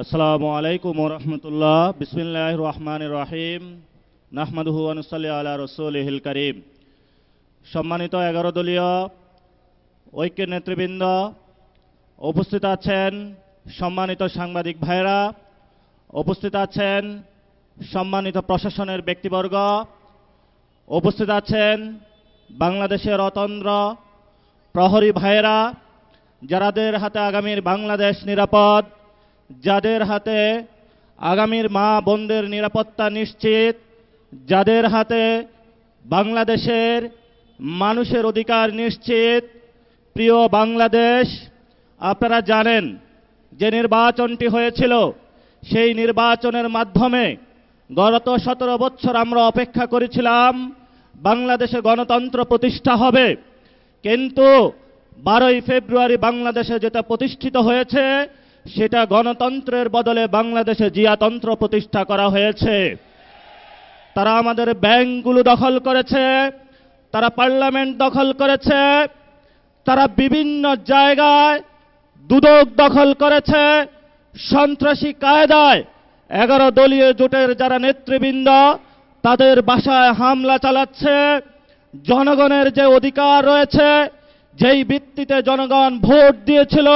আসসালামু আলাইকুম ওয়া রাহমাতুল্লাহ। বিসমিল্লাহির রহমানির রহিম। নাহমাদুহু ওয়া নুসাল্লি আলা রাসূলিহিল কারীম। সম্মানিত 11 দলীয় ঐক্যের নেতৃবৃন্দ, উপস্থিত আছেন সম্মানিত সাংবাদিক ভাইরা, উপস্থিত আছেন সম্মানিত প্রশাসনের ব্যক্তিবর্গ, উপস্থিত আছেন বাংলাদেশের অতন্দ্র প্রহরী ভাইরা, যাদের হাতে আগামীর বাংলাদেশ নিরাপদ, যাদের হাতে আগামীর মা বোনদের নিরাপত্তা নিশ্চিত, যাদের হাতে বাংলাদেশের মানুষের অধিকার নিশ্চিত। প্রিয় বাংলাদেশ, আপনারা জানেন যে নির্বাচনটি হয়েছিল, সেই নির্বাচনের মাধ্যমে গত 17 বছর আমরা অপেক্ষা করেছিলাম বাংলাদেশে গণতন্ত্র প্রতিষ্ঠা হবে, কিন্তু 12ই ফেব্রুয়ারি বাংলাদেশে যেটা প্রতিষ্ঠিত হয়েছে সেটা গণতন্ত্রের বদলে বাংলাদেশে জিয়াতন্ত্র প্রতিষ্ঠা করা হয়েছে। তারা আমাদের ব্যাংকগুলো দখল করেছে, তারা পার্লামেন্ট দখল করেছে, তারা বিভিন্ন জায়গায় দুদক দখল করেছে। সন্ত্রাসী কায়দায় 11 দলীয় জোটের যারা নেতৃবৃন্দ তাদের বাসায় হামলা চালাচ্ছে। জনগণের যে অধিকার রয়েছে, যেই ভিত্তিতে জনগণ ভোট দিয়েছিল,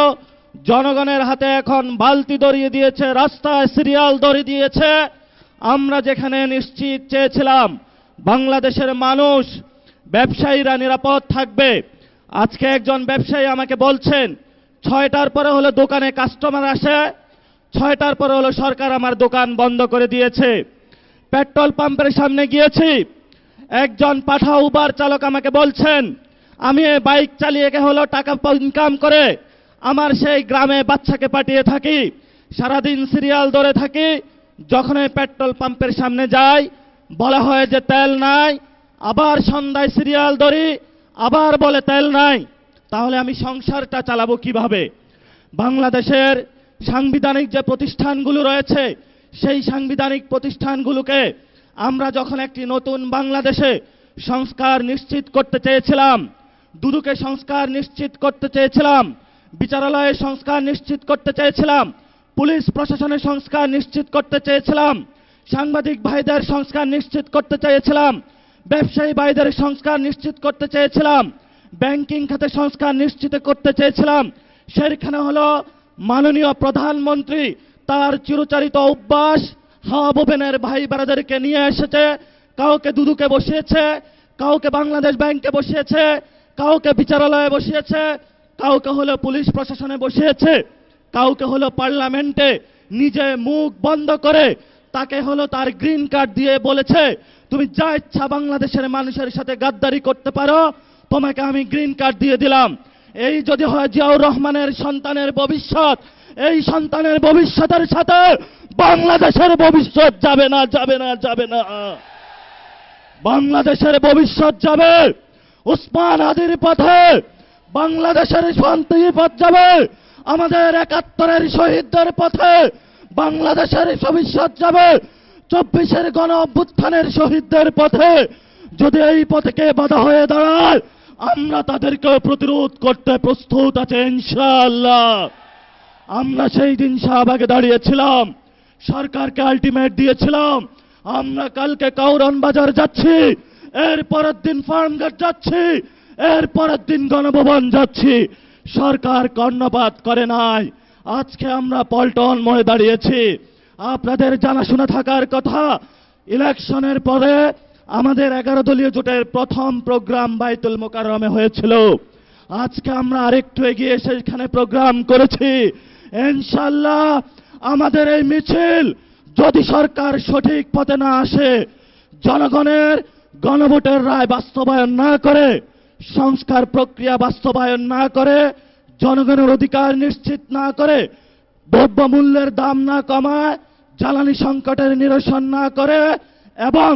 জনগণের হাতে এখন বালতি ধরিয়ে দিয়েছে, রাস্তায় সিরিয়াল ধরিয়ে দিয়েছে। আমরা যেখানে নিশ্চিত চেয়েছিলাম বাংলাদেশের মানুষ, ব্যবসায়ীরা নিরাপদ থাকবে, আজকে একজন ব্যবসায়ী আমাকে বলছেন 6টার পরে হলো দোকানে কাস্টমার আসে, 6টার পরে হলো সরকার আমার দোকান বন্ধ করে দিয়েছে। পেট্রোল পাম্পের সামনে গিয়েছি, একজন পাঠা উবার চালক আমাকে বলছেন আমি বাইক চালিয়ে হলো টাকা ইনকাম করে আমার সেই গ্রামে বাচ্চাকে পাঠিয়ে থাকি, সারাদিন সিরিয়াল ধরে থাকি, যখন পেট্রোল পাম্পের সামনে যাই বলা হয় যে তেল নাই, আবার সন্ধ্যায় সিরিয়াল ধরি, আবার বলে তেল নাই। তাহলে আমি সংসারটা চালাবো কিভাবে? বাংলাদেশের সাংবিধানিক যে প্রতিষ্ঠানগুলো রয়েছে, সেই সাংবিধানিক প্রতিষ্ঠানগুলোকে আমরা যখন একটি নতুন বাংলাদেশে সংস্কার নিশ্চিত করতে চেয়েছিলাম, দুদকে সংস্কার নিশ্চিত করতে চেয়েছিলাম, বিচারালয়ের সংস্কার নিশ্চিত করতে চেয়েছিলাম, পুলিশ প্রশাসনের সংস্কার নিশ্চিত করতে চেয়েছিলাম, সাংবাদিক ভাইদের সংস্কার নিশ্চিত করতে চেয়েছিলাম, ব্যবসায়ী ভাইদের সংস্কার নিশ্চিত করতে চেয়েছিলাম, ব্যাংকিং খাতে সংস্কার নিশ্চিত করতে চেয়েছিলাম, সেখানে হলো মাননীয় প্রধানমন্ত্রী তার চিরচারিত অভ্যাস হাওয়া বোবেনের ভাই বারাদেরকে নিয়ে এসেছে, কাউকে দুদুকে বসিয়েছে, কাউকে বাংলাদেশ ব্যাংকে বসিয়েছে, কাউকে বিচারালয়ে বসিয়েছে, কাউকে হলো পুলিশ প্রশাসনে বসিয়েছে, কাউকে হলো পার্লামেন্টে নিজে মুখ বন্ধ করে তাকে হলো তার গ্রিন কার্ড দিয়ে বলেছে তুমি যা ইচ্ছা বাংলাদেশের মানুষের সাথে গাদ্দারি করতে পারো, তোমাকে আমি গ্রিন কার্ড দিয়ে দিলাম। এই যদি হয় জিয়াউর রহমানের সন্তানের ভবিষ্যৎ, এই সন্তানের ভবিষ্যতের সাথে বাংলাদেশের ভবিষ্যৎ যাবে না, যাবে না, যাবে না। বাংলাদেশের ভবিষ্যৎ যাবে উসমান হাদির পথে, বাংলাদেশের শান্তির পথ যাবে আমাদের 71-এর শহীদদের পথে, বাংলাদেশের ভবিষ্যৎ যাবে 24-এর গণ অভ্যুত্থানের শহীদদের পথে। যদি এই পথকে বাধা হয়ে দাঁড়ায়, আমরা তাদেরকে প্রতিরোধ করতে প্রস্তুত আছে ইনশাআল্লাহ। আমরা সেই দিন শাহবাগে দাঁড়িয়েছিলাম, সরকারকে আলটিমেট দিয়েছিলাম আমরা কালকে কাউরন বাজার যাচ্ছি, এর পরের দিন ফার্মগেট যাচ্ছি, এর পরের দিন গণভবন যাচ্ছি। সরকার কর্ণপাত করে নাই। আজকে আমরা পল্টন মোড়ে দাঁড়িয়েছি। আপনাদের জানাশোনা থাকার কথা, ইলেকশনের পরে আমাদের 11 দলীয় জোটের প্রথম প্রোগ্রাম বাইতুল মোকাররমে হয়েছিল। আজকে আমরা আরেকটু এগিয়ে সেখানে প্রোগ্রাম করেছি। ইনশাআল্লাহ আমাদের এই মিছিল যদি সরকার সঠিক পথে না আসে, জনগণের গণভোটের রায় বাস্তবায়ন না করে, সংস্কার প্রক্রিয়া বাস্তবায়ন না করে, জনগণের অধিকার নিশ্চিত না করে, দ্রব্যমূল্যের দাম না কমায়, জ্বালানি সংকটের নিরসন না করে, এবং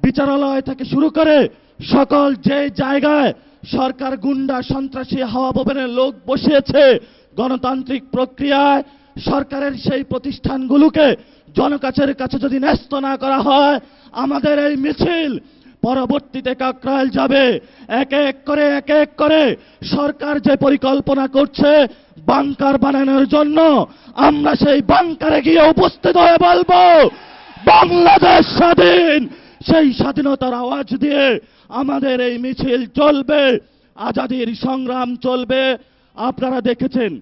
বিচারালয় থেকে শুরু করে সকল যে জায়গায় সরকার গুন্ডা সন্ত্রাসী হাওয়া বোবেনের লোক বসিয়েছে, গণতান্ত্রিক প্রক্রিয়ায় সরকারের সেই প্রতিষ্ঠানগুলোকে জনকাছের কাছে যদি ন্যস্ত না করা হয়, আমাদের এই মিছিল পরবর্তীতে কাকরাইল যাবে। এক এক করে সরকার যে পরিকল্পনা করছে বাংকার বানানোর জন্য আমরা সেই বাংকারে গিয়ে উপস্থিত হয়ে বলবো বাংলাদেশ স্বাধীন। সেই স্বাধীনতার আওয়াজ দিয়ে আমাদের এই মিছিল চলবে, আজাদির সংগ্রাম চলবে। আপনারা দেখেছেন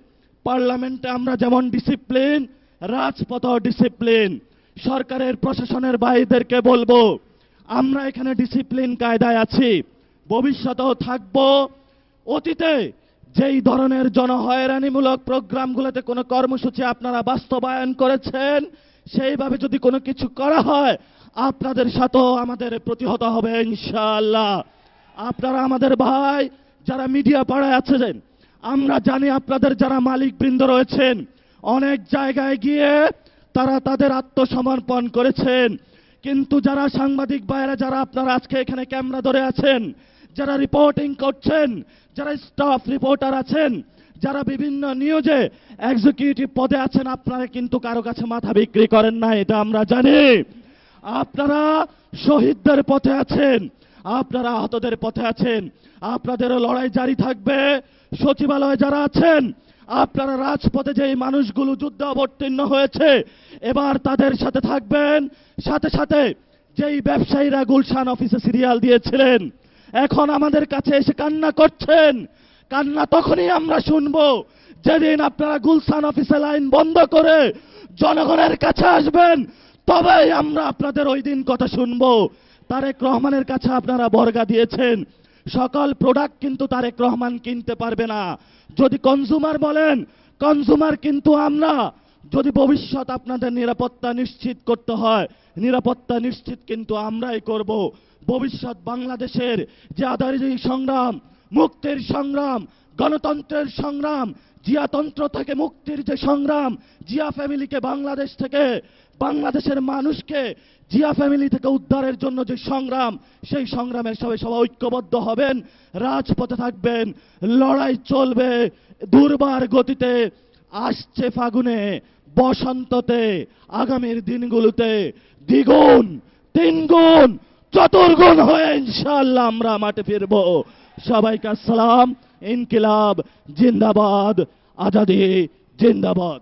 পার্লামেন্টে আমরা যেমন ডিসিপ্লিন, রাজপথ ডিসিপ্লিন। সরকারের প্রশাসনের ভাইদেরকে বলবো আমরা এখানে ডিসিপ্লিন কায়দায় আছি, ভবিষ্যতেও থাকব। অতীতে যেই ধরনের জনহয়রানিমূলক প্রোগ্রামগুলোতে কোনো কর্মসূচি আপনারা বাস্তবায়ন করেছেন, সেইভাবে যদি কোনো কিছু করা হয় আপনাদের সাথেও আমাদের প্রতিহত হবে ইনশাআল্লাহ। আপনারা আমাদের ভাই যারা মিডিয়া পাড়ায় আছেন, আমরা জানি আপনাদের যারা মালিকবৃন্দ রয়েছেন অনেক জায়গায় গিয়ে তারা তাদের আত্মসমর্পণ করেছেন, কিন্তু যারা সাংবাদিক ভাইয়েরা যারা আপনারা আজকে এখানে ক্যামেরা ধরে আছেন, যারা রিপোর্টিং করছেন, যারা স্টাফ রিপোর্টার আছেন, যারা বিভিন্ন নিউজে এক্সিকিউটিভ পদে আছেন, আপনারা কিন্তু কারো কাছে মাথা বিক্রি করেন না, এটা আমরা জানি। আপনারা শহীদদের পথে আছেন, আপনারা আহতদের পথে আছেন, আপনাদেরও লড়াই জারি থাকবে। সচিবালয়ে যারা আছেন আপনারা রাজপথে যেই মানুষগুলো যুদ্ধে অবতীর্ণ হয়েছে এবার তাদের সাথে থাকবেন। সাথে সাথে যেই ব্যবসায়ীরা গুলশান অফিসে সিরিয়াল দিয়েছিলেন এখন আমাদের কাছে এসে কান্না করছেন, কান্না তখনই আমরা শুনবো যেদিন আপনারা গুলশান অফিসে লাইন বন্ধ করে জনগণের কাছে আসবেন, তবেই আমরা আপনাদের ওই দিন কথা শুনবো। তারেক রহমানের কাছে আপনারা বর্গা দিয়েছেন, সকল প্রোডাক্ট কিন্তু তারেক রহমান কিনতে পারবে না। যদি কনজুমার বলেন, কনজুমার কিন্তু আমরা। যদি ভবিষ্যৎ আপনাদের নিরাপত্তা নিশ্চিত করতে হয়, নিরাপত্তা নিশ্চিত কিন্তু আমরাই করব। ভবিষ্যৎ বাংলাদেশের যে আজাদী সংগ্রাম, মুক্তির সংগ্রাম, গণতন্ত্রের সংগ্রাম, জিয়াতন্ত্র থেকে মুক্তির যে সংগ্রাম, জিয়া ফ্যামিলিকে বাংলাদেশ থেকে, বাংলাদেশের মানুষকে জিয়া ফ্যামিলি থেকে উদ্ধারের জন্য যে সংগ্রাম, সেই সংগ্রামের সবাই ঐক্যবদ্ধ হবেন, রাজপথে থাকবেন, লড়াই চলবে দুর্বার গতিতে। আসছে ফাগুনে, বসন্ততে, আগামীর দিনগুলোতে দ্বিগুণ, তিনগুণ, চতুর্গুণ হয়ে ইনশাআল্লাহ আমরা মাঠে ফিরব। সবাইকে আসসালাম। ইনকিলাব জিন্দাবাদ, আজাদি জিন্দাবাদ।